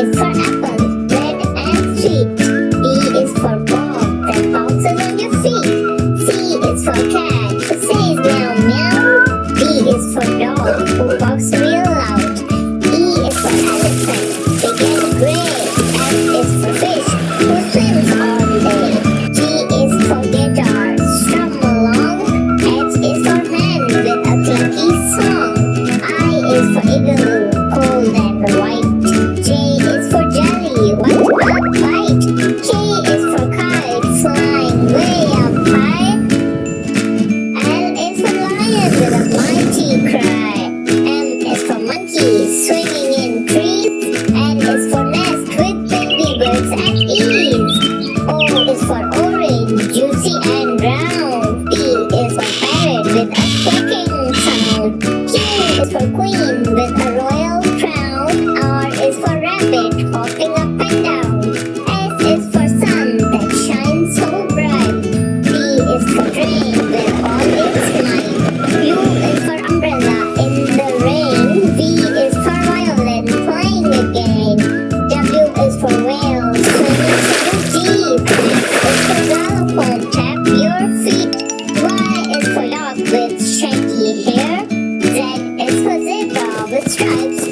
is for apple, red and sweet. B is for ball that bounces on your feet. C is for cat who says meow meow. D is for dog who barks real loud. E is for elephant, big and gray. F is for fish who swims all day. G is for guitar, strum along. H is for man with a clunky song. I is for igloo, cold and white. J is for jelly, what a bite. K is for kite, flying way up high. L is for lion with a mighty cry. M is for monkey, swinging in trees. N is for nest with baby birds at ease. O is for orange, juicy and round. P is for parrot with a quacking sound. Q is for queen with a royal crown. R is for rabbit, hopping up and down. S is for sun that shines so bright. T is for train with all its might. U is for umbrella in the rain. V is for violin, playing again. W is for whale, swimming so deep. X is for xylophone, tap your feet. Y is for dog with shaggy hair. Z is for zebra with stripes